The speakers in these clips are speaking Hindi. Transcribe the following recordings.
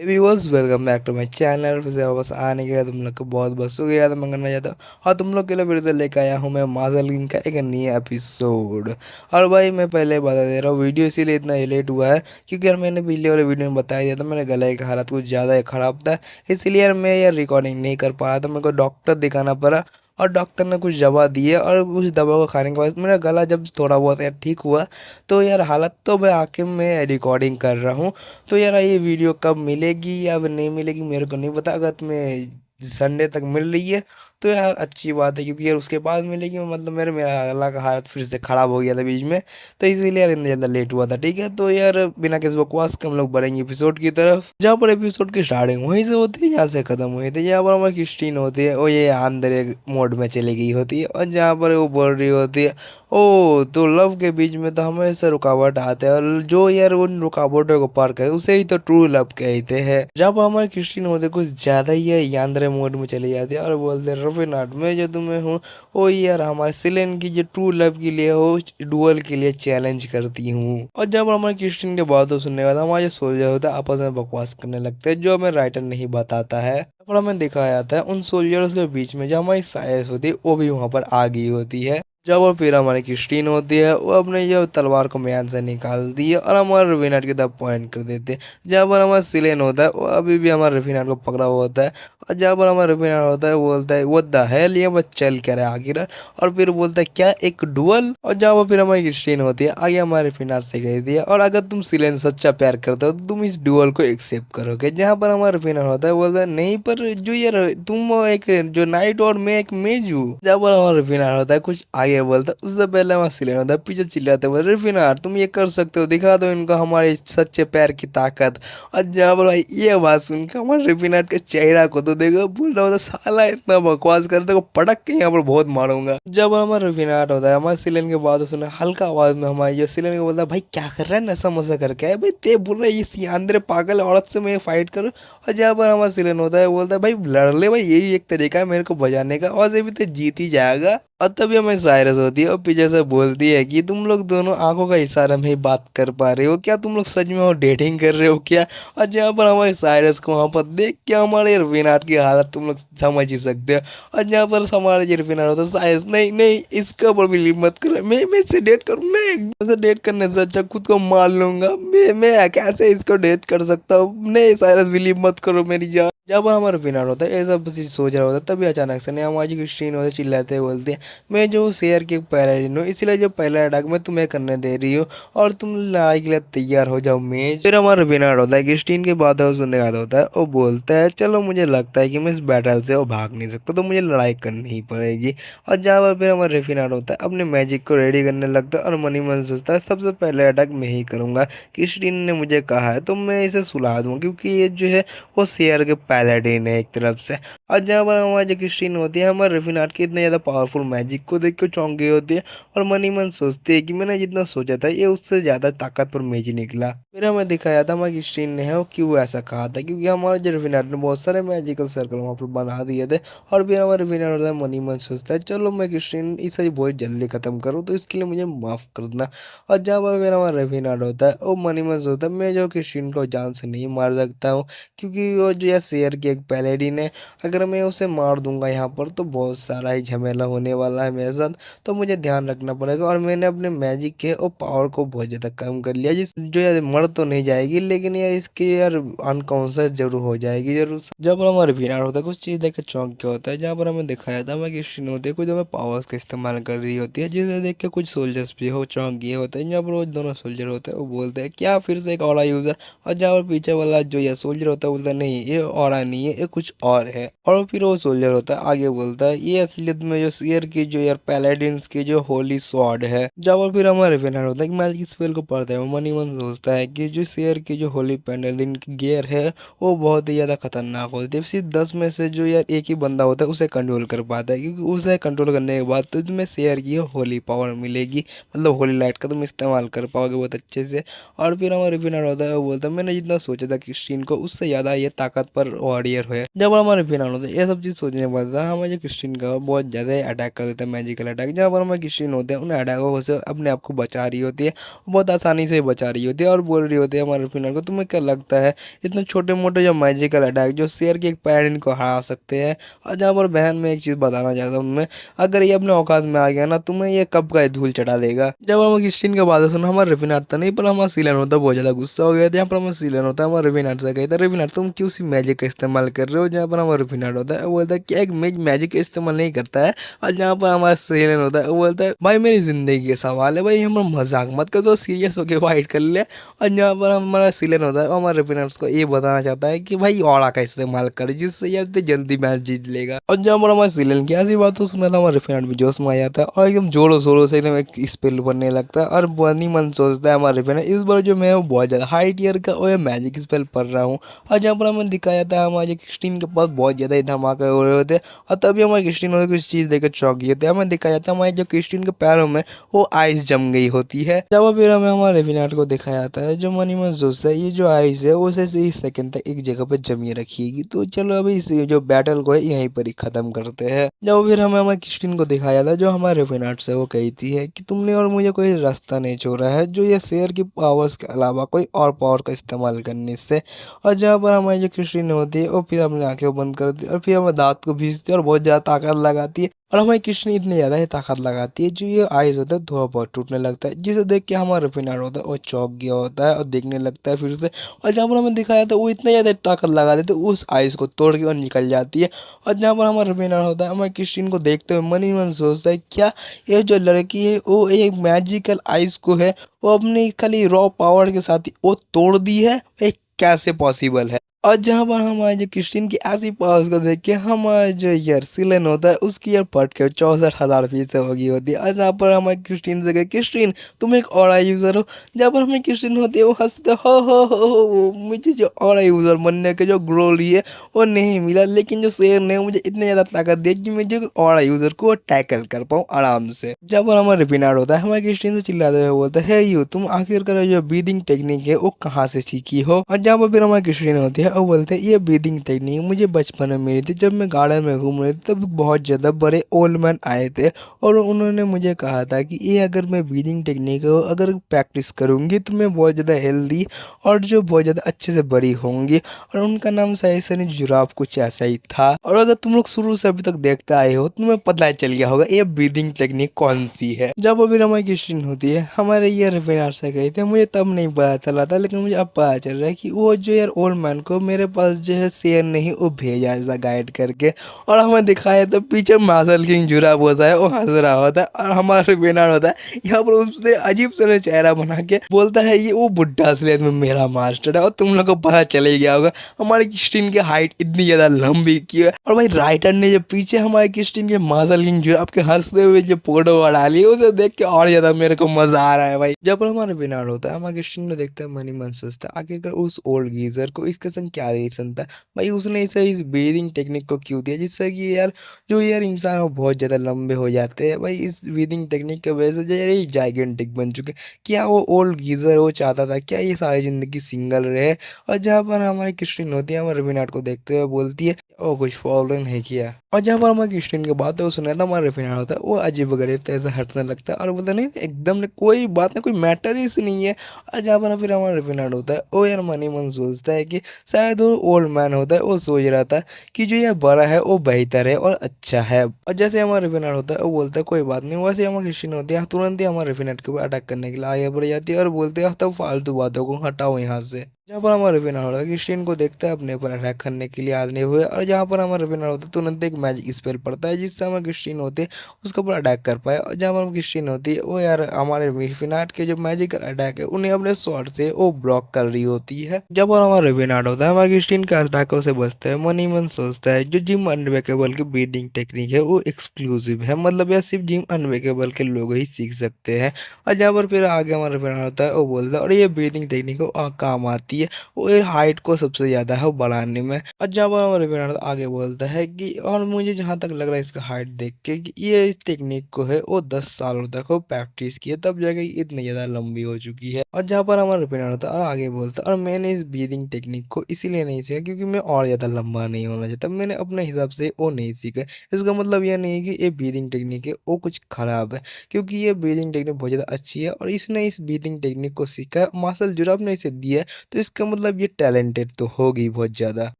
Viewers welcome back to my channel. फिर से वापस आने के लिए तुम लोग को बहुत बहुत शुक्रिया अदा मैं करना चाहता हूँ। और तुम लोग के लिए फिर से लेकर आया हूँ मैं मार्शल किंग का एक नया एपिसोड। और भाई मैं पहले बता दे रहा हूँ, वीडियो इसीलिए इतना लेट हुआ है क्योंकि यार मैंने पिछले वाले वीडियो में बता दिया था मेरे गले की हालत कुछ ज़्यादा ही ख़राब था। इसलिए यार मैं यार रिकॉर्डिंग नहीं कर पा रहा था, मेरे को डॉक्टर दिखाना पड़ा। और डॉक्टर ने कुछ दवा दी है और उस दवा को खाने के बाद मेरा गला जब थोड़ा बहुत यार ठीक हुआ तो यार हालत तो मैं आके मैं रिकॉर्डिंग कर रहा हूँ। तो यार ये वीडियो कब मिलेगी या अब नहीं मिलेगी मेरे को नहीं पता। अगर तुम्हें संडे तक मिल रही है तो यार अच्छी बात है, क्योंकि यार उसके बाद मिलेगी मतलब मेरा अगला का हालत फिर से ख़राब हो गया था बीच में। तो इसीलिए यार इतना ज़्यादा लेट हुआ था। ठीक है, तो यार बिना किसी बकवास के हम लोग बढ़ेंगे एपिसोड की तरफ, जहाँ पर एपिसोड की स्टार्टिंग वहीं से होती है जहाँ से ख़त्म हुई थी। जहाँ पर हमारी क्रिस्टीन होती है वो ये आंधरे मोड में चली गई होती है और जहाँ पर वो बोल रही होती है ओ तो लव के बीच में तो हमेशा रुकावट आते हैं और जो यार उन रुकावटों को पार करे उसे ही तो ट्रू लव कहते हैं। जब हमारे क्रिस्टीन होते कुछ ज्यादा ही है यांद्रे मोड में चली जाती है और बोलते हैं रफीनाट मैं जो तुम्हें हूँ ओ यार हमारे सिलेन की जो ट्रू लव के लिए हो डुअल के लिए चैलेंज करती हूँ। और जब हमारे क्रिस्टीन की बातों सुनने के बाद हमारे जो सोल्जर होता है आपस में बकवास करने लगते हैं, जो हमें राइटर नहीं बताता है। और हमें दिखाया जाता है उन सोल्जर्स के बीच में जो हमारी साइस होती है वो भी वहाँ पर आ गई होती है। जब वो फिर हमारी क्रिस्टीन होती है वो अपने जो तलवार को म्यान से निकालती है और हमारे रवीनाट की तरफ पॉइंट कर देते हैं। जहाँ पर हमारा सिलेन होता है वो अभी भी हमारे रवीनाट को पकड़ा हुआ होता है और जहाँ पर हमारा रवीनाट होता है वो बोलता है वो द हेल ये बस चल क्या रहा है आखिर। और फिर बोलता है क्या एक डुअल। और जहाँ पर फिर हमारी क्रिस्टीन होती है आगे हमारे रवीनाट से कहती है और अगर तुम सिलेन सच्चा प्यार करते हो तो तुम इस डुअल को एक्सेप्ट करोगे। जहाँ पर हमारा रवीनाट होता है बोलता है नहीं पर जो यार तुम एक जो नाइट और मैं एक मेज हूँ। जहाँ पर हमारा रवीनाट होता है कुछ आगे बोलता है उससे पहले हमारा सिलेन होता है पीछे चिल्लाते हुए रवीनाट तुम ये कर सकते हो, दिखा दो इनको हमारे सच्चे प्यार की ताकत। और जहाँ पर भाई ये बात सुनकर हमारे रवीनाट के चेहरा को तो देखो बोल रहा होता साला इतना बकवास करते को पटक के यहाँ पर बहुत मारूंगा। जब हमारा रवीनाट होता है हमारे सिलेन के बाद सुना हल्का आवाज में हमारी जो सिलेन को बोलता है भाई क्या कर रहा है नशा मशा करके है भाई ते बोल रहा है ये सियांदरे पागल औरत से मैं फाइट करूँ। और जहाँ पर हमारा सिलेन होता है बोलता है भाई लड़ ले भाई यही एक तरीका है मेरे को बजाने का और से भी तो जीत ही जाएगा। और तभी हमें साइरस होती है और पीछे से बोलती है कि तुम लोग दोनों आंखों का इशारा में ही बात कर पा रहे हो क्या, तुम लोग सच में वो डेटिंग कर रहे हो क्या। और जहाँ पर हमारे साइरस को वहाँ पर देख के हमारे रवीनाट की हालत तुम लोग समझ ही सकते हो। और जहाँ पर हमारे जो रवीनाट होता है साइरस नहीं नहीं इसके ऊपर बिलीव मत करो, मैं इससे डेट करूँ, मैं इससे डेट करने से अच्छा खुद को मार लूंगा, मैं कैसे इसको डेट कर सकता हूँ, नहीं साइरस बिलीव मत करो मेरी जान। जब हमारा विनर होता है ऐसा चीज सोच रहा होता है तभी अचानक से हमारी क्रिस्टीन होते चिल्लाते हुए बोलते हैं मैं जो शेयर की पैराडिन हूँ इसलिए जो पहला अटैक मैं तुम्हें करने दे रही हूँ और तुम लड़ाई के लिए तैयार हो जाओ मेज। फिर हमारा विनर होता है क्रिस्टीन की बातें सुनने का होता है वो बोलता है चलो मुझे लगता है कि मैं इस बैटल से वो भाग नहीं सकता तो मुझे लड़ाई करनी ही पड़ेगी। और जहाँ पर फिर हमारा रेफिनार होता है अपने मैजिक को रेडी करने लगता है और मनी मन सोचता है सबसे पहले अटैक मैं ही करूंगा, क्रिस्टीन ने मुझे कहा है तो मैं इसे सुला दूंगा क्योंकि ये जो है वो शेयर के पैलेडिन है एक तरफ से। और जहाँ पर हमारी जो क्रिस्टीन होती है हमारे रफीनाट की इतने ज़्यादा पावरफुल मैजिक को देख के चौंक गई होती है और मन ही मन सोचती है कि मैंने जितना सोचा था ये उससे ज़्यादा ताकतवर मैजिक निकला। फिर हमें दिखाया था हमारी क्रिस्टीन ने है वो क्यों ऐसा कहा था, क्योंकि हमारे जो रफीनाट ने बहुत सारे मैजिकल सर्कल वहाँ पर बना दिए थे। और फिर हमारे रफीनाट होता है मन ही मन सोचता है चलो मैं क्रिस्टीन इसे बहुत जल्दी ख़त्म करूँ तो इसके लिए मुझे माफ़ कर देना। और जहाँ पर फिर हमारा रफीनाट होता है वो मन ही मन सोचता है मैं जो क्रिस्टीन को जान से नहीं मार सकता हूँ क्योंकि वो जो है शेयर की एक पैलेडिन है, अगर मैं उसे मार दूंगा यहाँ पर तो बहुत सारा ही झमेला होने वाला है मेरे साथ, तो मुझे ध्यान रखना पड़ेगा। और मैंने अपने मैजिक के और पावर को बहुत ज़्यादा कम कर लिया जिस जो यार मर तो नहीं जाएगी लेकिन यार इसकी यार अनकॉन्शियस जरूर हो जाएगी जरूर। जब पर हमारे विनार होता है कुछ चीज़ देख के चौंक क्या होता है, जहाँ पर हमें दिखाया था हमें क्रिस्टीन होती है कुछ हमें पावर्स का इस्तेमाल कर रही होती है जिसे देख के कुछ सोल्जर्स भी हो चौंक गए होते हैं। जहाँ पर वो दोनों सोल्जर होते हैं वो बोलते हैं क्या फिर से एक और यूजर। और जहाँ पर पीछे वाला जो ये सोल्जर होता है बोलता है नहीं ये औरा नहीं है ये कुछ और है। और फिर वो सोल्जर होता है आगे बोलता है ये असलियत में जो शेयर की जो यार पैलेडिन्स की जो होली स्वॉर्ड है। जब वो फिर हमारे विनर होता है कि मैजिक स्पेल को पढ़ता है वो मन ही मन सोचता है कि जो शेयर की जो होली पैलेडिन की गियर है वो बहुत ही ज़्यादा खतरनाक होती है, सिर्फ 10 में से जो यार एक ही बंदा होता है उसे कंट्रोल कर पाता है क्योंकि उसे कंट्रोल करने के बाद तो तुम्हें शेयर की होली पावर मिलेगी, मतलब होली लाइट का तुम इस्तेमाल कर पाओगे बहुत अच्छे से। और फिर हमारे विनर होता है वो बोलता है मैंने जितना सोचा था क्रिस्टीन को उससे ज़्यादा ये ताकतवर वॉरियर है। जब हमारे फिनाल होते हैं ये सब चीज सोचने के बाद हमारे जो क्रिस्टीन का बहुत ज्यादा अटैक कर देता है, मैजिकल अटैक। जहाँ पर हमारे क्रिस्टीन होते हैं उन अटैकों से अपने आप को बचा रही होती है, बहुत आसानी से बचा रही होती है और बोल रही होती है हमारे फिनाल को, तुम्हें क्या लगता है इतने छोटे मोटे जो मैजिकल अटैक जो शेर के एक पैरेंट को हरा सकते हैं। और जहाँ पर बहन मैं एक चीज बताना चाहता हूँ उनमें, अगर ये अपने औकात में आ गया ना तुम्हें ये कब का धूल चटा देगा। जब हम क्रिस्टीन का बात सुना हमारा रिफिनाट था नहीं पर हमारा सीलन होता बहुत ज्यादा गुस्सा हो गया था। यहाँ पर हमारा सीलन होता है हमारा रिफिनाट से कहता है रिफिनाट तुम क्यों सी मैजिक का इस्तेमाल कर रहे हो। जहाँ पर हमारा रिफिनाट होता है वो बोलता है कि एक मैजिक का इस्तेमाल नहीं करता है। और जहाँ पर हमारा सीलन होता है वो बोलता है भाई मेरी जिंदगी का सवाल है भाई, हम मजाक मत कर, तो सीरियस होकर फाइट कर ले। और जहाँ पर हमारा सीलन होता है वो हमारे रिफिनाट को ये बताना चाहता है कि भाई ऑरा का इस्तेमाल कर जिससे यार ते जल्दी मैच जीत लेगा। और जहाँ पर हमारे सीलन की ऐसी बात तो सुना था हमारे रिफिनाट भी जोश में आ जाता है और एकदम जोरों शोरों से एकदम एक स्पेल बनने लगता है। और बनी मन सोचता है हमारे रिफिनाट इस बार जो मैं बहुत ज्यादा हाई टियर का और मैजिक स्पेल पढ़ रहा हूँ। और जहाँ पर हमें दिखाया जाता है हमारे क्रिस्टीन के पास बहुत ज्यादा ही धमाके हो रहे होते हैं और तभी हमारे क्रिस्टीन होते कुछ चीज देखकर चौंक गई होती है। हमें दिखाया जाता है हमारे जो क्रिस्टीन के पैरों में वो आइस जम गई होती है। जब फिर हमें हमारे विनाट को दिखाया जाता है जो मनी मन सोचता है ये जो आइस है उसे 30 सेकंड तक एक जगह पर जमी रखिएगी। तो चलो अभी इस जो बैटल को है यहीं पर ही खत्म करते हैं। जब फिर हमें हमारे क्रिस्टीन को दिखाया था जो हमारे विनाट से वो कहती है कि तुमने और मुझे कोई रास्ता नहीं छोड़ा है जो ये शेयर की पावर्स के अलावा कोई और पावर का इस्तेमाल करने से। और जहाँ पर हमारी जो क्रिस्टीन होती है वो फिर अपनी आंखें बंद करती है और फिर हमें दांत को भींचती है और बहुत ज्यादा ताकत लगाती है। और हमारी कृष्ण इतनी ज्यादा ही ताकत लगाती है जो ये आइस होता है थोड़ा बहुत टूटने लगता है, जिसे देख के हमारा फिनार होता है वो चौंक गया होता है और देखने लगता है फिर से। और जहाँ पर हमें दिखाया था वो इतना ज्यादा ताकत लगा देते उस आइस को तोड़ के और निकल जाती है। और जहाँ पर हमारा फिनार होता है हमारे कृष्ण को देखते हुए मन ही मन सोचता है क्या ये जो लड़की है वो एक मैजिकल आइस को है वो अपनी खाली रॉ पावर के साथ ही वो तोड़ दी है, ये कैसे पॉसिबल है। और जहाँ पर हमारे जो क्रिस्टीन की ऐसी पावर्स को देख के हमारा जो यार सिलन होता है उसकी यार फट के 64,000 फीस हो गई होती है। और जहाँ पर हमारे क्रिस्टीन से गए क्रिस्टीन तुम एक और यूजर हो। जहाँ पर हमें क्रिस्टीन होती है वो हंसते हो मुझे जो और यूजर बनने के जो ग्लोरी है वो नहीं मिला, लेकिन जो शेर ने मुझे इतने ज्यादा ताकत दी कि मुझे और यूजर को टैकल कर पाऊँ आराम से। जहाँ पर हमारा रिपिनार होता है हमारे क्रिस्टीन से चिल्लाते हुए बोलता है यू तुम आखिरकार जो ब्रीदिंग टेक्निक है वो कहाँ से सीखी हो। और जहाँ पर फिर हमारी क्रिस्टीन होती है और बोलते हैं ये ब्रीदिंग टेक्निक मुझे बचपन में मिली थी जब मैं गार्डन में घूम रही थी तब बहुत ज़्यादा बड़े ओल्ड मैन आए थे और उन्होंने मुझे कहा था कि ये अगर मैं ब्रीदिंग टेक्निक अगर प्रैक्टिस करूँगी तो मैं बहुत ज़्यादा हेल्दी और जो बहुत ज़्यादा अच्छे से बड़ी होंगी। और उनका नाम शायद सनी जुराफ कुछ ऐसा ही था। और अगर तुम लोग शुरू से अभी तक देखते आए हो तुम्हें पता चल गया होगा ये ब्रीदिंग टेक्निक कौन सी है। जब अभी हमारी क्रिस्टीन होती है हमारे ये रफीनार से गए थे मुझे तब नहीं पता चला था, लेकिन मुझे अब पता चल रहा है कि वो जो यार ओल्ड मैन को मेरे पास जो है शेयर नहीं वो भेजा ऐसा गाइड करके। और हमें दिखाया तो पीछे मार्शल किंग जुरा होता है वो हंस रहा होता है और हमारा बेनार होता है यहाँ पर उसने अजीब तरह चेहरा बना के बोलता है ये वो बुढ़ा असलियत में मेरा मास्टर है। और तुम लोग को पता चल ही गया होगा हमारी क्रिस्टीन की हाइट इतनी ज्यादा लंबी की है। और भाई राइटर ने जो पीछे हमारे क्रिस्टीन के मार्शल किंग जुरा आपके हंसते हुए जो फोटो डाली उसे देख के और ज्यादा मेरे को मजा आ रहा है भाई। जब हमारा बेनार होता है हमारे क्रिस्टीन ने देखता है मनी मन सोचता है आखिरकार उस ओल्ड गीजर को इसके संग क्या रिलेशन था भाई, उसने इसे इस ब्रीदिंग टेक्निक को क्यों दिया जिससे कि यार जो यार इंसान वो बहुत ज़्यादा लंबे हो जाते हैं भाई इस ब्रीदिंग टेक्निक की वजह से जो यार ये जाइगेंटिक बन चुके। क्या वो ओल्ड गीजर वो चाहता था क्या ये सारी ज़िंदगी सिंगल रहे। और जहाँ पर हमारी क्रिस्टीन होती है हमारे रवीनाट को देखते हुए बोलती है ओ कुछ प्रॉब्लम है क्या। और जहाँ पर हमारे क्रिस्टीन की बात है वो सुना था हमारा रवीनाट होता है वो अजीब गरीब तरह से हटने लगता है और बोलता नहीं एकदम ने कोई बात नहीं कोई मैटर ही से नहीं है। और जहाँ पर फिर हमारा रवीनाट होता है वो यार मनी मन सोचता है कि शायद वो ओल्ड मैन होता है वो सोच रहा था कि जो ये बड़ा है वो बेहतर है और अच्छा है। और जैसे हमारा रिफिनट होता है वो बोलता है कोई बात नहीं, वैसे हमारी क्रिस्टीन होती है तुरंत ही हमारे रिफिनट के ऊपर अटैक करने के लिए आगे बढ़ जाती है और बोलते हैं तब फालतू बातों को हटाओ यहाँ से। जहाँ पर हमारा रिफिनट होता है क्रिस्टीन को देखता है अपने ऊपर अटैक करने के लिए आदमी हुए और जहाँ पर हमारा रिफिनट होता है तुरंत एक मैजिक स्पेल पड़ता है जिससे हमारे क्रिस्टीन होते हैं उसके ऊपर अटैक कर पाए। और जहाँ पर क्रिस्टीन होती है वो यार हमारे रिफिनट के जो मैजिकल अटैक है उन्हें अपने स्वॉर्ड से वो ब्लॉक कर रही होती है। जब पर हमारा रिफिनट होता है हमारे क्रिस्टीन के अटैकों से बचता है मन ही मन सोचता है जो जिम अनब्रेकेबल की ब्रीदिंग टेक्निक है वो एक्सक्लूसिव है, मतलब यह सिर्फ जिम अनब्रेकेबल के लोग ही सीख सकते हैं। और जहाँ पर फिर आगे हमारा रिफिनट होता है वो बोलता है और ये ब्रीदिंग टेक्निक काम आती है है वो ये हाइट को सबसे ज़्यादा है वो बढ़ाने में। और जहाँ पर हमारा रविनाथ आगे बोलता है कि और मुझे जहाँ तक लग रहा है इसका हाइट देख के कि ये इस टेक्निक को है वो 10 सालों तक वो प्रैक्टिस की है तब जाके ये इतनी ज़्यादा लंबी हो चुकी है। और जहाँ पर हमारा रविनाथ और आगे बोलता है और मैंने इस ब्रीदिंग टेक्निक को इसीलिए नहीं सीखा क्योंकि मैं और ज़्यादा लंबा नहीं होना चाहता, मैंने अपने हिसाब से वो नहीं सीखा। इसका मतलब यह नहीं है कि ये ब्रीदिंग टेक्निक है वो कुछ ख़राब है, क्योंकि ये ब्रीदिंग टेक्निक बहुत ज़्यादा अच्छी है और इसने इस ब्रीदिंग टेक्निक को सीखा है, मार्शल जो आपने इसे दिया है, तो इसका मतलब ये टैलेंटेड तो होगी बहुत ज़्यादा।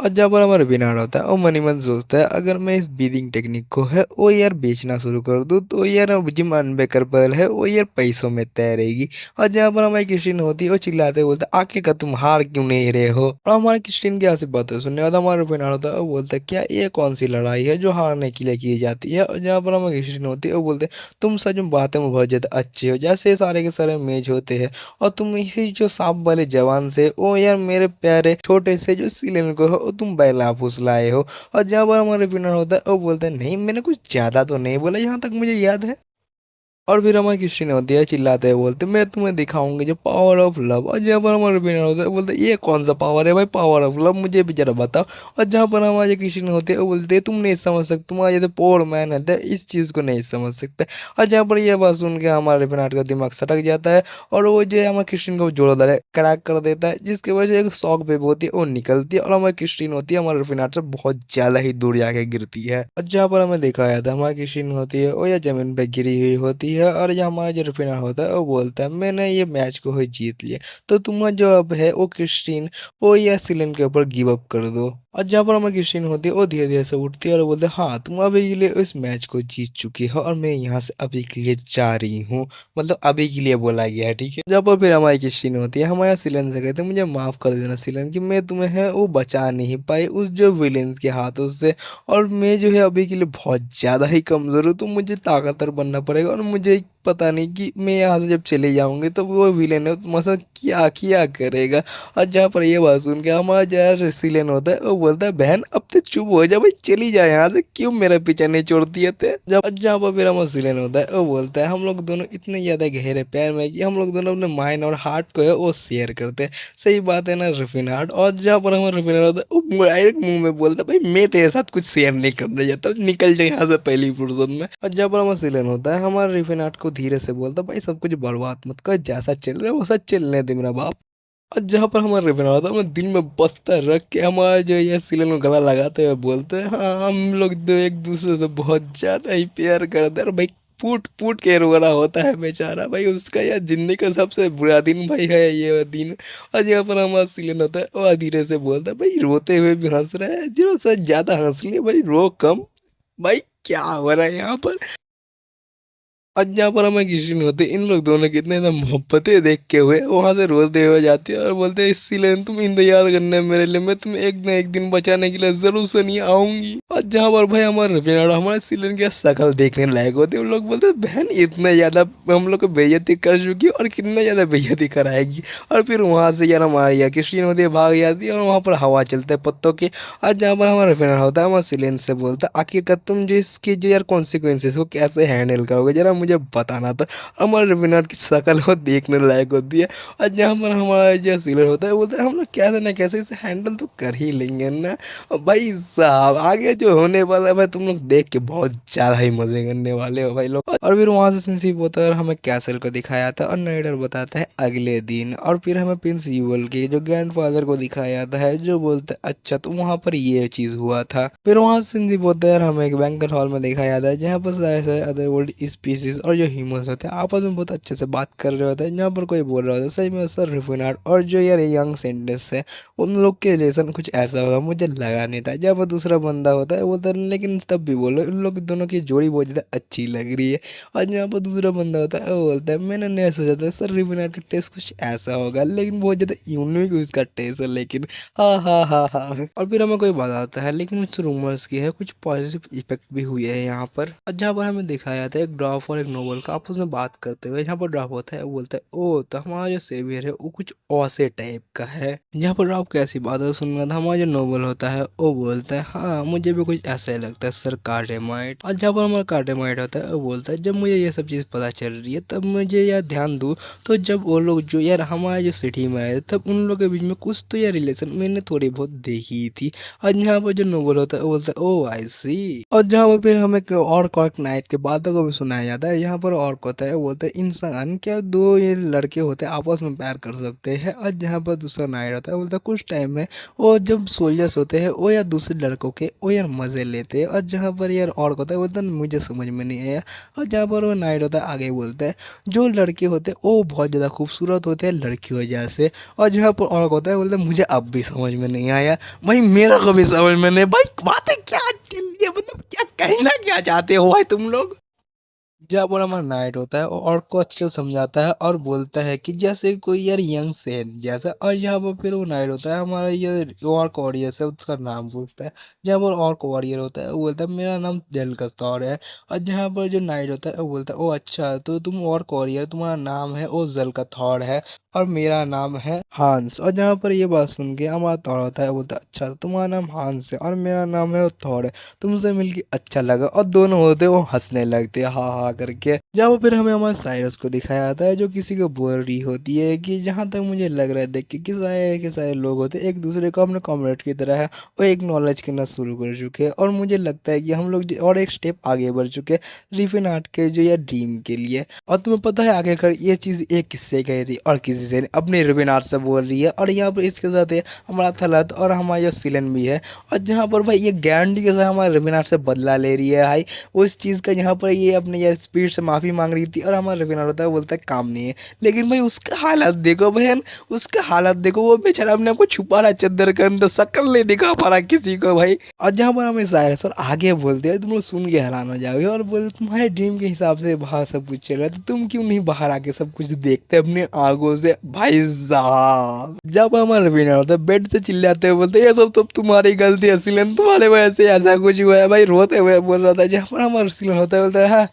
और जहाँ पर हमारा बिनार होता है वो मन ही मन सोचता है अगर मैं इस ब्रीदिंग टेक्निक को है वो यार बेचना शुरू कर दूँ तो यार जिम अनब्रेकेबल है वो यार पैसों में तैरेगी। और जहाँ पर हमारी क्रिस्टीन होती है वो चिल्लाते बोलते आखिर का तुम हार क्यों नहीं रहे हो। और हमारे क्रिस्टीन की ऐसी बातें सुनने वाला हमारा बिनार होता है वो बोलता है क्या ये कौन सी लड़ाई है जो हारने के लिए की जाती है। और जहाँ पर हमारी क्रिस्टीन होती है वो बोलते तुम सच में बातें में बहुत ज़्यादा अच्छे हो, जैसे सारे के सारे मेज होते हैं और तुम इसी जो सांप वाले जवान से ओ यार मेरे प्यारे छोटे से जो सिलेन को हो तुम बैला फुसलाए हो। और जहाँ पर हमारे विनर होता है वो बोलते हैं नहीं मैंने कुछ ज़्यादा तो नहीं बोला यहाँ तक मुझे याद है। और फिर हमारी क्रिस्टीन होती है चिल्लाते हैं बोलते मैं तुम्हें दिखाऊंगी जो पावर ऑफ लव। और जहाँ पर हमारे विनर होता है बोलते ये कौन सा पावर है भाई पावर ऑफ लव मुझे भी जरा बताओ। और जहाँ पर हमारे क्रिस्टीन होते हैं वो बोलते हैं तुम नहीं समझ सकते तुम्हारा ये तो पोर मैन है इस चीज़ को नहीं समझ सकते। और जहाँ पर ये बात सुन के हमारे विनाट का दिमाग सटक जाता है और वो जो है हमारे क्रिस्टीन को जोरदार क्रैक कर देता है जिसकी वजह से एक शॉक वेव होती है वो निकलती है और हमारी क्रिस्टीन होती है हमारे विनाट से बहुत ज़्यादा ही दूर जाके गिरती है। और जहाँ पर हमें दिखाया जाता है हमारी क्रिस्टीन होती है वो या जमीन पे गिरी हुई होती है और जो हमारा जो रिफिनर होता है वो बोलता है मैंने ये मैच को ही जीत लिया तो तुम्हारा जो अब है वो क्रिस्टीन वो या सिलेन के ऊपर गिव अप कर दो। और जहाँ पर हमारी क्रिस्टीन होती है वो धीरे धीरे से उठती है और बोलते हैं हाँ तुम अभी के लिए इस मैच को जीत चुकी हो और मैं यहाँ से अभी के लिए जा रही हूँ, मतलब अभी के लिए बोला गया है ठीक है। जहाँ पर फिर हमारी क्रिस्टीन होती है हमारे सिलेन से कहते हैं मुझे माफ़ कर देना सिलेन कि मैं तुम्हें है वो बचा नहीं पाई उस जो विलेंस के हाथों से और मैं जो है अभी के लिए बहुत ज़्यादा ही कमज़ोर हूँ तो मुझे ताकतवर बनना पड़ेगा और मुझे पता नहीं कि मैं यहाँ से जब चले जाऊंगी तो वो विलेन है तो मसा क्या क्या करेगा। और जहाँ पर ये बात सुन के हमारा जो है सिलेन होता है वो बोलता है बहन अब तो चुप हो जा भाई चली जाए यहाँ से क्यों मेरा पीछा नहीं छोड़ती है थे। जब जहाँ पर फिर हमारा सिलेन होता है वो बोलता है हम लोग दोनों इतने ज़्यादा गहरे प्यार में कि हम लोग दोनों अपने माइंड और हार्ट को है वो शेयर करते हैं। सही बात है ना रफीनाट। और जहाँ पर हमारा रफीनाट होता है वो डायरेक्ट मुंह में बोलता है भाई मैं तेरे साथ कुछ शेयर नहीं करना चाहता निकल जाए यहाँ से पहली फुर्सत में। और जब हमारा सिलन होता है हमारे रिफिनाट को धीरे से बोलता है भाई सब कुछ बर्बाद मत कर जैसा चल रहा है वैसा चलने दे मेरा बाप। और जहाँ पर हमारा रिफिनाट होता है मैं दिल में बस्ता रख के हमारा जो ये सिलन में गला लगाते हुए बोलते हैं हाँ हम लोग तो एक दूसरे से बहुत ज्यादा ही प्यार करते हैं और भाई फूट फूट के रो रहा होता है बेचारा भाई उसका यार जिंदगी का सबसे बुरा दिन भाई है ये दिन। और यहाँ पर हमारा सिलन होता है वो धीरे से बोलता है भाई रोते हुए भी हंस रहा है जो सच ज्यादा हंस लिए भाई रो कम भाई क्या हो रहा है यहाँ पर। और जहाँ पर हमें किसी नहीं होती इन लोग दोनों कितने एकदम मोहब्बतें देख के हुए वहां से रोते हुए जाती है और बोलते हैं इसीलिए तुम इंतजार करने मेरे लिए मैं तुम्हें एक न एक दिन बचाने के लिए जरूर से नहीं आऊंगी। और जहाँ पर भाई हमारे रफीनाडो हमारे सिलन की शक्ल देखने लायक होती है उन लोग बोलते हैं बहन इतना ज्यादा हम लोग को बेइज्जती कर चुकी है और कितना ज्यादा बेइज्जती कराएगी। और फिर वहां से यार हमारी यार क्रिस्टीन होती है भाग जाती है और वहां पर हवा चलता है पत्तों की। और जहाँ पर हमारा रफीनाडो होता है हमारे सिलेन से बोलता है आखिरकार तुम जो इसकी जो यार कॉन्सिक्वेंसेस को कैसे हैंडल करोगे जरा मुझे बताना था। हमारे रविनाथ की शक्ल वो देखने लायक होती है। और जहाँ पर हमारा जो सीलर होता है बोलता है हम लोग कैसे ना कैसे इसे हैंडल तो कर ही लेंगे ना। और भाई साहब आगे जो होने वाला है भाई तुम लोग देख के बहुत ज़्यादा ही मजे करने वाले हो भाई लोग। और फिर वहाँ से सिंसिप होता है और हमें कैसल को दिखाया था और नरेटर बताता है अगले दिन। और फिर हमें प्रिंस यूवल के जो ग्रैंडफादर को दिखाया जाता है जो बोलते हैं अच्छा तो वहाँ पर ये चीज़ हुआ था। फिर वहाँ से सिंसिप होता है और हमें एक बैंक्वेट हॉल में दिखाया जाता है जहाँ पर सारे सारे अदर वर्ल्ड स्पीसीज और जो ह्यूमंस होते हैं आपस में बहुत अच्छे से बात कर रहे होते हैं। जहाँ पर कोई बोल रहा होता है सही में सर रिफिनाट और जो यार यंग सेंटेंस है उन लोग के रिलेशन कुछ ऐसा होगा मुझे लगा नहीं था। जहाँ पर दूसरा बंदा होता है बोलता है लेकिन तब भी बोलो इन लोग दोनों की जोड़ी बहुत ज़्यादा अच्छी लग रही है। और जहाँ पर दूसरा बंदा होता है वो बोलता है मैंने नहीं सोचा था सर रिफिनाट का टेस्ट कुछ ऐसा होगा लेकिन बहुत ज़्यादा यूनिक उसका टेस्ट है लेकिन हाँ हाँ हाँ हाँ। और फिर हमें कोई बताता है लेकिन उस रूमर्स की है कुछ पॉजिटिव इफेक्ट भी हुए हैं यहाँ पर। और जहाँ पर हमें दिखाया जाता है एक ड्रॉप और एक नोबल का आपस में बात करते हुए यहाँ पर ड्रॉप होता है। वो बोलता है ओ तो हमारा जो सेवियर है वो कुछ औसे टाइप का है। यहाँ पर ड्रॉप कैसी बात है सुन रहा था। हमारा जो नोबल होता है वो बोलता है हाँ मुझे भी कुछ ऐसा ही लगता है सर कार्डेमाइट। और जहाँ पर हमारा कार्डेमाइट होता है वो बोलता है जब मुझे ये सब चीज़ पता चल रही है तब मुझे यार ध्यान दूँ तो जब वो लोग जो यार हमारे जो सिटी में आए तब उन लोगों के बीच में कुछ तो यार रिलेशन मैंने थोड़ी बहुत देखी थी। और यहाँ पर जो नोबल होता है वो बोलता है ओ आई सी। और जहाँ पर फिर हमें और कॉक नाइट के बातों को भी सुनाया जाता है। यहाँ पर और होता है वो बोलते हैं इंसान क्या दो ये लड़के होते हैं आपस में प्यार कर सकते हैं। और जहाँ पर दूसरा नाइट होता है बोलता है कुछ टाइम में वो जब सोल्जर्स होते हैं वो यार दूसरे लड़कों के वो यार मजे लेते हैं। और जहाँ पर यार और होता है बोलता है मुझे समझ में नहीं आया। और जहाँ पर वो नाइट होता है आगे बोलता है जो लड़के होते हैं वो बहुत ज़्यादा खूबसूरत होते हैं लड़कियों जैसे। और जहाँ पर और होता है बोलता है मुझे अब भी समझ में नहीं आया भाई मेरा कभी समझ में नहीं भाई बातें क्या चल रही है मतलब क्या कहना क्या चाहते हो भाई तुम लोग। जहाँ पर हमारा नाइट होता है और को अच्छे से समझाता है और बोलता है कि जैसे कोई यार यंग सेन जैसा। और यहाँ पर फिर वो नाइट होता है हमारा ये और वॉरियर है उसका नाम पूछता है। जहाँ पर और वॉरियर होता है वो बोलता है मेरा नाम जलकस्तौर है। और जहाँ पर जो नाइट होता है वो बोलता है ओ अच्छा तो तुम और वॉरियर तुम्हारा नाम है ओ जलकथौर है और मेरा नाम है हांस। और जहाँ पर ये बात सुन के हमारा थॉर होता है बोलता है अच्छा तो तुम्हारा नाम हांस है और मेरा नाम है थॉर है तुमसे मिलके अच्छा लगा। और दोनों होते वो हंसने लगते हैं हाँ हाँ करके। जहाँ पर फिर हमें हमारे साइरस को दिखाया जाता है जो किसी को बोल रही होती है कि जहाँ तक मुझे लग रहा है देख के सारे लोग होते हैं एक दूसरे को अपने कॉमरेड की तरह है और एक नॉलेज करना शुरू कर चुके हैं। और मुझे लगता है कि हम लोग और एक स्टेप आगे बढ़ चुके हैं रिफिन आर्ट के जो या ड्रीम के लिए। और तुम्हें पता है आखिरकार ये चीज़ एक किससे कह रही और किसी से नहीं अपने रिफिन आर्ट से बोल रही है। और यहाँ पर इसके साथ है हमारा थलत और हमारा जो सिलन भी है। और जहाँ पर भाई ये गारंटी के साथ हमारे रिफिन आर्ट से बदला ले रही है भाई उस चीज़ का। यहाँ पर ये अपने यार स्पीड से माफ़ी मांग रही थी और हमारा रविनार होता है बोलता है काम नहीं है। लेकिन भाई उसका हालत देखो बहन उसका हालत देखो वो बेचारा अपने आपको छुपा रहा चद्दर के अंदर शक्ल नहीं दिखा पा रहा किसी को भाई। और जहाँ पर हमें सायरस सर आगे बोलते हैं तुम लोग सुन के हैरान हो जाओगे और बोलते तुम्हारे ड्रीम के हिसाब से बाहर सब कुछ चल रहा है तो तुम क्यों नहीं बाहर आके सब कुछ देखते अपने आंखों से भाई साहब। जब हमारा रविनार होता है बेड से चिल्लाते हुए बोलते ये सब तो तुम्हारी गलती है सिलन तुम्हारे वजह से ऐसा कुछ हुआ है भाई रोते हुए बोल रहा था। जहाँ पर हमारा सिलन होता है बोलता है हाँ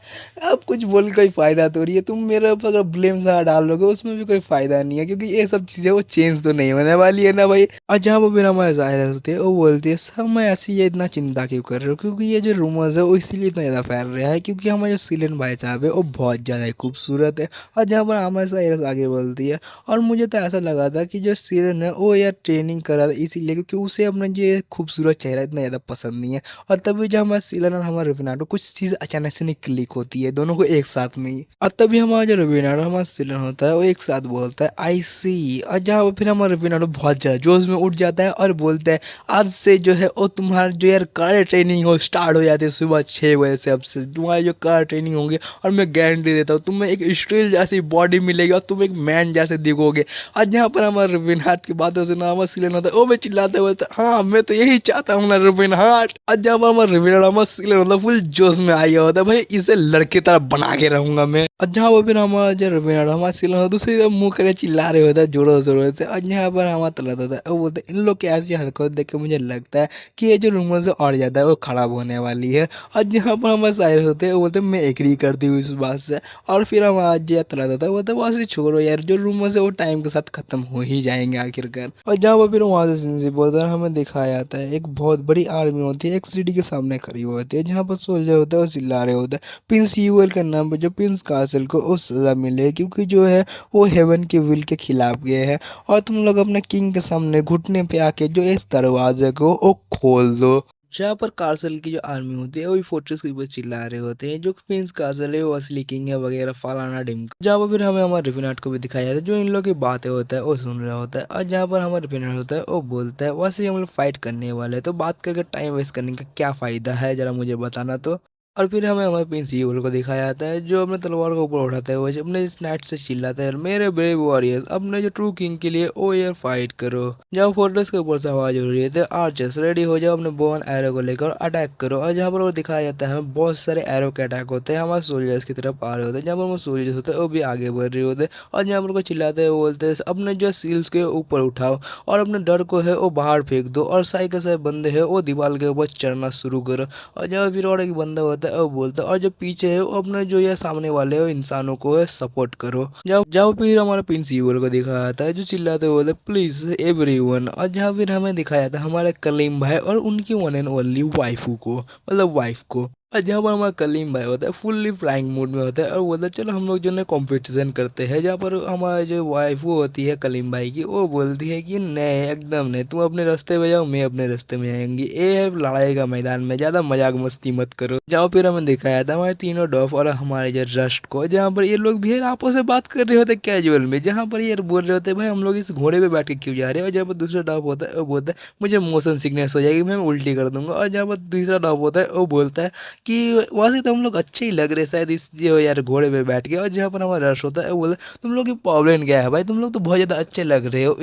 अब कुछ बोल कोई फ़ायदा तो नहीं है तुम मेरे ऊपर अगर ब्लेम सा डाल दोगे उसमें भी कोई फ़ायदा नहीं है क्योंकि ये सब चीज़ें वो चेंज तो नहीं होने वाली है ना भाई। और जहाँ वो बिना हमारे ज़ाहिर होते हैं वो बोलती है सब मैं ऐसी ये इतना चिंता क्यों कर रही हूँ क्योंकि ये जो रूमर्स है वो इसीलिए इतना ज़्यादा फैल रहा है क्योंकि हमारे जो सिलन भाई साहब है वो बहुत ज़्यादा खूबसूरत है। और जहाँ पर हमारे साइरस आगे बोलती है और मुझे तो ऐसा लगा था कि जो सिलन है वो यार ट्रेनिंग कर रहा था इसीलिए क्योंकि उसे अपना जो ये खूबसूरत चेहरा इतना ज़्यादा पसंद नहीं है। और तभी जब हमारे सिलन और हमारे रविनाटो कुछ चीज़ अचानक से नहीं क्लिक होती है दोनों को एक साथ में ही। और तभी हमारा जो रविनाटो हमारा सिलन होता है वो एक साथ बोलता है आई सी। और जहाँ पर फिर हमारा रविनाटो बहुत ज़्यादा जोश में उठ जाता है और बोलता है आज से जो है वो तुम्हारा जो यार कार ट्रेनिंग हो स्टार्ट हो जाती है सुबह 6 बजे से। अब से तुम्हारी जो कार ट्रेनिंग होगी और मैं गारंटी देता हूँ तुम्हें एक स्टील जैसी बॉडी मिलेगी और तुम एक मैन जैसे दिखोगे। और जहाँ पर हमारा रविन हार्ट की बातों से ना हमारा सिलन होता है वो भी चिल्लाते हुए हाँ मैं तो यही चाहता हूँ ना रविन हार्ट। और जहाँ पर हमारा रविन हार्ट हमारा सिलन होता है फुल जोश में आया होता है भाई इसे लड़के तरह बना के रहूंगा मैं। और जहाँ पर फिर हमारा जो रविन हार्ट हमारा सिलन होता है दूसरी मुँह करे चिल्ला रहे होता है जोरों शोरों से। और यहाँ पर हमारा तलत होता है वो बोलते इन लोग की ऐसी हरकत देख के मुझे लगता है कि ये जो रूमर से और ज़्यादा है वो खराब होने वाली है। और जहाँ पर हमारे साइरस होते हैं वो बोलते हैं मैं एग्री करती हूँ इस बात से। और फिर हम आज जो तलत होता है वो बोलते हैं वहाँ से छोड़ो यार जो रूमर से वो टाइम के साथ खत्म हो ही जाएंगे आखिरकार। और जहाँ पर फिर वहाँ से सिंसी बोलता है हमें दिखाया जाता है एक बहुत बड़ी आर्मी होती है एक सिटी के सामने खड़ी हुई होती है जहाँ पर सोल्जर होता है वो चिल्ला रहे होते हैं प्रिंस यूएल के नाम पर जो प्रिंस कासल को वो सज़ा मिले क्योंकि जो है वो हेवन के विल के खिलाफ गए हैं। और तुम लोग अपने किंग के सामने घुटने पे आके जो इस दरवाजे को वो खोल दो। जहाँ पर कार्सल की जो आर्मी होती है वही फोर्ट्रेस के ऊपर चिल्ला रहे होते हैं जो प्रिंस कार्सल है वो असली किंग है वगैरह फलाना डिम। जहाँ पर फिर हमें हमारे रिफिनाट को भी दिखाया जाता है जो इन लोगों की बातें होता है वो सुन रहा होता है। और जहाँ पर हमारा रिफिनाट होता है वो बोलता है वैसे ही हम लोग फाइट करने वाले हैं तो बात करके टाइम वेस्ट करने का क्या फ़ायदा है ज़रा मुझे बताना तो। और फिर हमें हमारे प्रिंस यूएल को दिखाया जाता है जो अपने तलवार को ऊपर उठाता है वो अपने स्नाइट से चिल्लाता है मेरे ब्रेव वॉरियर्स अपने जो ट्रू किंग के लिए ओ यार फाइट करो। जब फोर्ट्रेस के ऊपर से आवाज हो रही है तो आर्चर्स रेडी हो जाओ अपने बोन एरो को लेकर अटैक करो। और जहाँ पर वो दिखाया जाता है बहुत सारे एरो के अटैक होते हैं हमारे सोल्जर्स की तरफ आ रहे होते हैं जहाँ पर वो सोल्जर्स होते हैं वो भी आगे बढ़ रहे होते हैं। और जहाँ पर को चिल्लाते हैं वो बोलते हैं अपने जो सील्स के ऊपर उठाओ और अपने डर को है वो बाहर फेंक दो और साई के सारे बंदे हैं वो दीवार के ऊपर चढ़ना शुरू करो। और जहाँ फिर और एक बंदा होता है आता है और बोलता है और जो पीछे है वो अपने जो ये सामने वाले हो इंसानों को है सपोर्ट करो। जब जब फिर हमारा प्रिंसिपल को दिखाया जाता है जो चिल्लाते बोलते प्लीज एवरीवन, और जहाँ फिर हमें दिखाया था हमारे कलीम भाई और उनकी वन एंड ओनली वाइफू को, मतलब वाइफ को। और जहाँ पर हमारा कलीम भाई होता है फुल्ली फ्लाइंग मूड में होता है और बोलता है चलो हम लोग जो है कंपटीशन करते हैं। जहाँ पर हमारा जो वाइफ वो होती है कलीम भाई की, वो बोलती है कि नहीं एकदम नहीं, तुम अपने रास्ते में जाओ मैं अपने रास्ते में आएंगी, ये है लड़ाई का मैदान में, ज़्यादा मजाक मस्ती मत करो। जहाँ फिर हमें दिखाया था हमारे तीनों डॉफ और हमारे जो रस्ट को, जहाँ पर ये लोग भी यार आपस में बात कर रहे होते कैजुअल में, जहाँ पर ये बोल रहे होते भाई हम लोग इस घोड़े पे बैठ के क्यों जा रहे हैं। और जहाँ पर दूसरा डॉफ होता है वो बोलता है मुझे मोशन सिकनेस हो जाएगी मैं उल्टी कर दूंगा। और जहाँ पर तीसरा डॉफ होता है वो बोलता है कि वैसे तो हम लोग अच्छे ही लग रहे शायद इस जो यार घोड़े पे बैठ के। और जहाँ पर हमारा रश होता है वो बोलता है तुम लोग की प्रॉब्लम क्या है भाई, तुम लोग तो बहुत ज़्यादा अच्छे लग रहे हो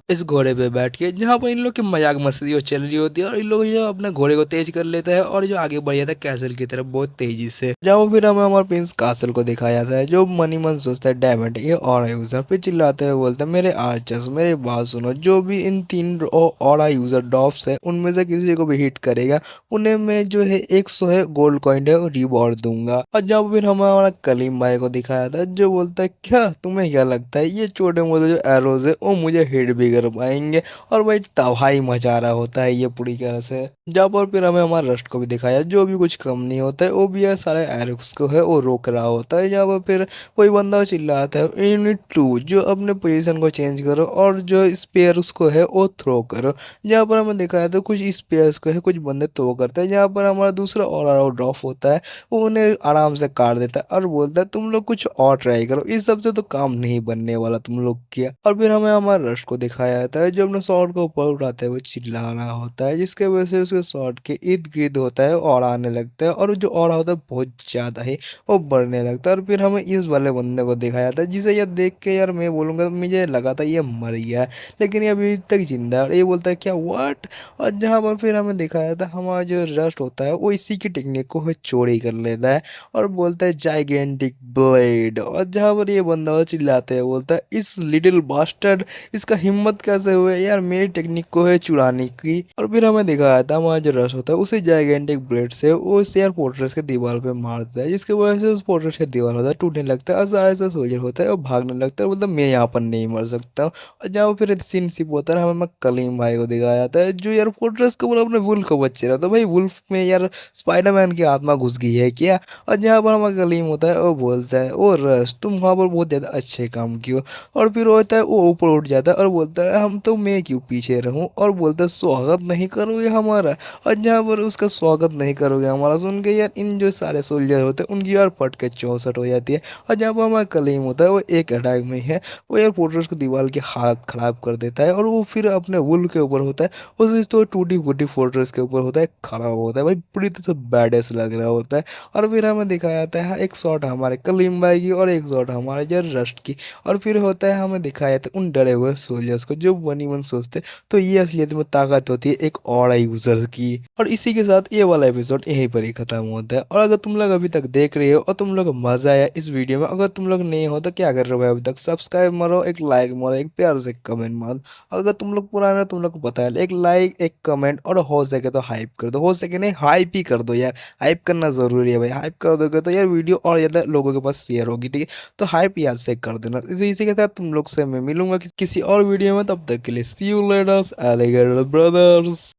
इस घोड़े पे बैठ के। जहाँ पर इन लोग की मजाक मस्ती वो चल रही होती है और इन लोग जो अपने घोड़े को तेज कर लेता है और जो आगे बढ़ जाता है कैसल की तरफ बहुत तेजी से। जहाँ फिर हमें हमारे प्रिंस कासल को दिखाया जाता है जो मनी मन सोचता है डैमेट ये और यूजर फिर चिल्लाते हुए बोलते हैं मेरे आर्चर्स मेरी बात सुनो, जो भी इन तीन और यूजर डॉफ्स है उनमें से किसी को भी हिट करेगा उन्हें मैं जो है 100 है गोल्ड कॉइन है और रिवॉर्ड दूंगा। और जब फिर हमारा कलीम भाई को दिखाया था जो बोलता है क्या तुम्हें क्या लगता है ये छोटे मोटे जो एरोज है वो मुझे हिट भी कर पाएंगे। और भाई तबाही मचा रहा होता है ये पूरी तरह से। जहाँ पर फिर हमें हमारे रस्ट को भी दिखाया जो भी कुछ कम नहीं होता है वो भी यार सारे एरोस को है वो रोक रहा होता है। जहाँ पर फिर कोई बंदा चिल्लाता है यूनिट 2 जो अपने पोजीशन को चेंज करो और जो स्पेयर उसको है वो थ्रो करो। जहाँ पर हमें दिखाया था कुछ स्पेयर्स को है कुछ बंदे थ्रो करते हैं, जहाँ पर हमारा दूसरा और ड्रॉप होता है वो उन्हें आराम से काट देता है और बोलता है तुम लोग कुछ और ट्राई करो, इस सब से तो काम नहीं बनने वाला तुम लोग किया। और फिर हमें हमारा रश को दिखाया जाता है जो अपने शॉट को ऊपर उठाते हुए चिल्लाना होता है जिसके वजह से उसके शॉट के इर्द गिर्द होता है और आने लगता है और जो और होता है बहुत ज़्यादा ही वो बढ़ने लगता है। और फिर हमें इस वाले बंदे को दिखाया था जिसे यार देख के यार मैं बोलूँगा मुझे लगा था ये मर गया है लेकिन ये अभी तक जिंदा है। और ये बोलता है क्या व्हाट। और जहाँ पर फिर हमें दिखाया था हमारा जो रस्ट होता है वो इसी की टेक्निक को है चोरी कर लेता है और बोलता है जाइगेंटिक ब्लेड। और जहाँ पर ये बंदा वो चिल्लाते हैं बोलता है इस लिटिल बास्टर्ड इसका हिम्मत कैसे हुए यार मेरी टेक्निक को है चुराने की। और फिर हमें दिखाया था हमारा जो रस्ट होता है उसे जाइगेंटिक ब्लेड से वो इस यार फोर्ट्रेस के दीवार पे मारता है जिसकी वजह से उस फोर्ट्रेस का दीवार होता है टूटने लगता है और सारे से सोल्जर होता है और भागने लगता है मतलब मैं यहाँ पर नहीं मर सकता हूँ। और जहाँ फिर सीन सिप होता है हमें कलीम भाई को दिखाया जाता है जो यार फोर्ट्रेस के ऊपर अपने वुल्फ को बच्चे रहा तो भाई वुल्फ में यार स्पाइडरमैन की आत्मा घुस गई है क्या। और जहाँ पर हमारा कलीम होता है वो बोलता है ओ रस तुम वहाँ पर बहुत ज़्यादा अच्छे काम किए। और फिर वो होता है वो ऊपर उठ जाता है और बोलता है हम तो मैं क्यों पीछे रहूँ, और बोलता है स्वागत नहीं करोगे हमारा। और जहाँ पर उसका स्वागत नहीं करोगे हमारा सुन के यार इन जो सारे सोल्जर होते हैं उनकी यार फट के 64 हो जाती है। और जहाँ पर हमारा कलीम होता है वो एक अटैक में है वो एयर फोर्ट्रेस को दीवार की हालत ख़राब कर देता है और वो फिर अपने वुल के ऊपर होता है उस तो टूटी फूटी फोर्ट्रेस के ऊपर होता है खड़ा होता है भाई पूरी तरह से बैडेस लग रहा होता है। और फिर हमें दिखाया जाता है एक शॉट हमारे कलीम भाई की और एक शॉट हमारे जो रस्ट की। और फिर होता है हमें दिखाया जाता है उन डरे हुए सोल्जर्स को जो वन वन सोचते तो ये असलियत में ताकत होती है एक और यूजर की। और इसी के साथ ये वाला एपिसोड यहीं पर ही खत्म होता है। और अगर तुम लोग अभी तक देख रहे हो और तुम लोग मजा आया इस वीडियो में, अगर तुम लोग नहीं हो तो क्या कर रहे हो भाई अभी तक सब्सक्राइब मारो एक लाइक मारो एक प्यार से कमेंट मारो। और अगर तुम लोग पुराने हो तुम लोग को पता है एक लाइक एक कमेंट और हो सके तो हाइप कर दो, हो सके नहीं हाइप ही कर दो यार, हाइप करना जरूरी है भाई, हाइप कर दोगे तो यार वीडियो और ज़्यादा लोगों के पास शेयर होगी ठीक है। तो हाइप याद से कर देना। इसी के साथ तुम लोग से मैं मिलूंगा किसी और वीडियो में, तब तक के लिए सी यू लेटर्स एलिगेटर ब्रदर्स।